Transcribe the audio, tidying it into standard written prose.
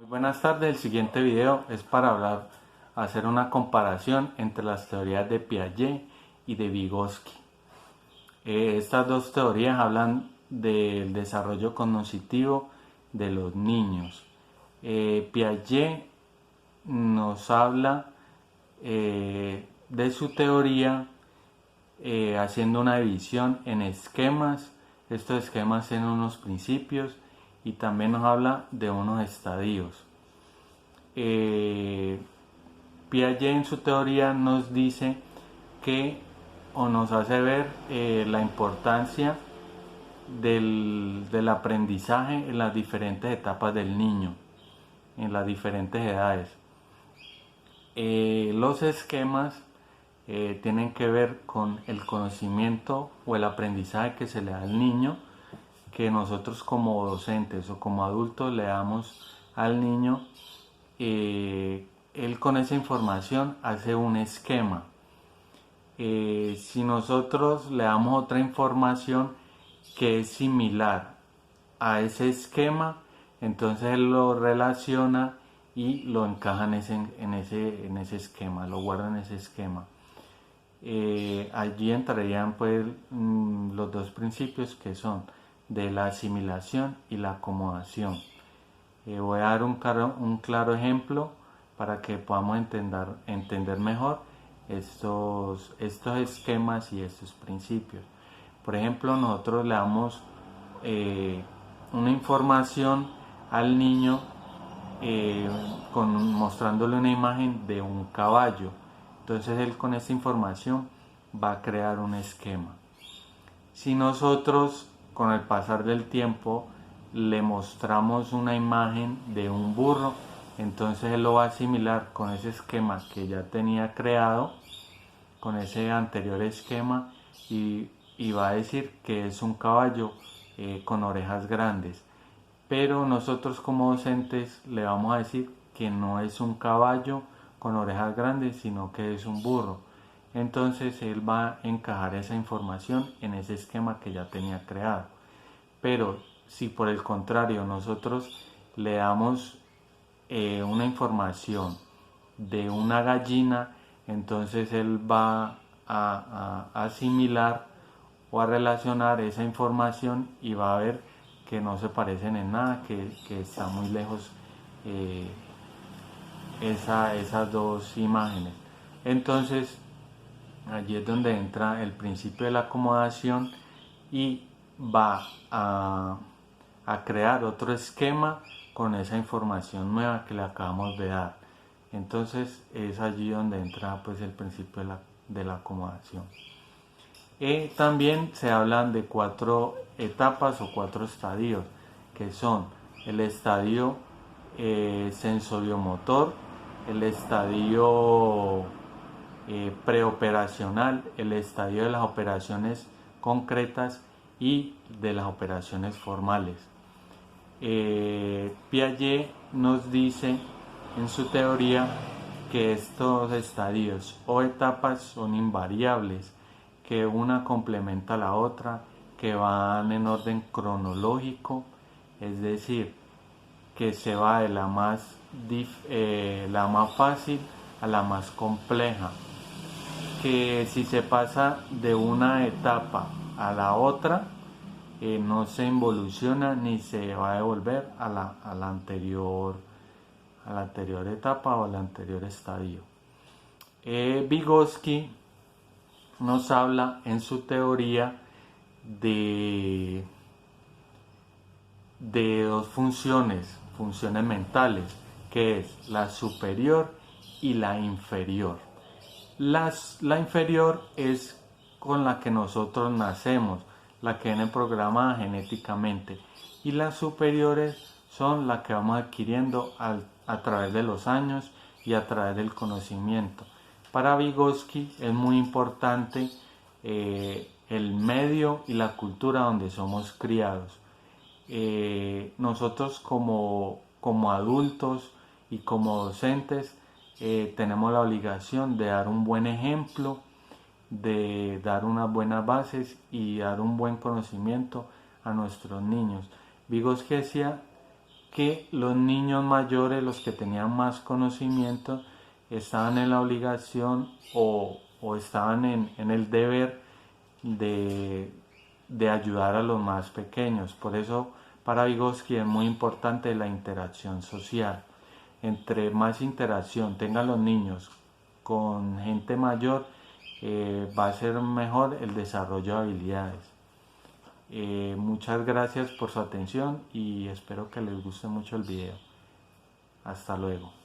Muy buenas tardes, el siguiente video es para hacer una comparación entre las teorías de Piaget y de Vygotsky. Estas dos teorías hablan del desarrollo cognitivo de los niños. Piaget nos habla de su teoría haciendo una división en esquemas. Estos esquemas tienen unos principios y también nos habla de unos estadios. Piaget en su teoría nos dice que o nos hace ver la importancia del aprendizaje en las diferentes etapas del niño, en las diferentes edades. Los esquemas tienen que ver con el conocimiento o el aprendizaje que se le da al niño, que nosotros como docentes o como adultos le damos al niño. Él con esa información hace un esquema. Si nosotros le damos otra información que es similar a ese esquema, entonces él lo relaciona y lo encaja en ese esquema, lo guarda en ese esquema. Allí entrarían pues los dos principios que son de la asimilación y la acomodación. Voy a dar un claro ejemplo para que podamos entender mejor estos esquemas y estos principios. Por ejemplo, nosotros le damos una información al niño mostrándole una imagen de un caballo. Entonces él con esta información va a crear un esquema. Si nosotros con el pasar del tiempo le mostramos una imagen de un burro, entonces él lo va a asimilar con ese esquema que ya tenía creado, con ese anterior esquema, y va a decir que es un caballo con orejas grandes. Pero nosotros como docentes le vamos a decir que no es un caballo con orejas grandes, sino que es un burro. Entonces él va a encajar esa información en ese esquema que ya tenía creado. Pero si por el contrario nosotros le damos una información de una gallina, entonces él va a asimilar o a relacionar esa información y va a ver que no se parecen en nada, que está muy lejos esas dos imágenes. Entonces allí es donde entra el principio de la acomodación y va a crear otro esquema con esa información nueva que le acabamos de dar. Entonces es allí donde entra pues el principio de la acomodación. También se hablan de 4 etapas o 4 estadios, que son el estadio sensoriomotor, el estadio preoperacional, el estadio de las operaciones concretas y de las operaciones formales. Piaget nos dice en su teoría que estos estadios o etapas son invariables, que una complementa a la otra, que van en orden cronológico, es decir, que se va de la más fácil a la más compleja, que si se pasa de una etapa a la otra, no se involuciona ni se va a devolver a la anterior etapa o al anterior estadio. Vygotsky nos habla en su teoría de dos funciones mentales, que es la superior y la inferior. La inferior es con la que nosotros nacemos, la que viene programada genéticamente, y las superiores son las que vamos adquiriendo a través de los años y a través del conocimiento. Para Vygotsky es muy importante el medio y la cultura donde somos criados. Nosotros como adultos y como docentes tenemos la obligación de dar un buen ejemplo, de dar unas buenas bases y dar un buen conocimiento a nuestros niños. Vygotsky decía que los niños mayores, los que tenían más conocimiento, estaban en la obligación o estaban en el deber de ayudar a los más pequeños. Por eso para Vygotsky es muy importante la interacción social. Entre más interacción tengan los niños con gente mayor, va a ser mejor el desarrollo de habilidades. Muchas gracias por su atención y espero que les guste mucho el video. Hasta luego.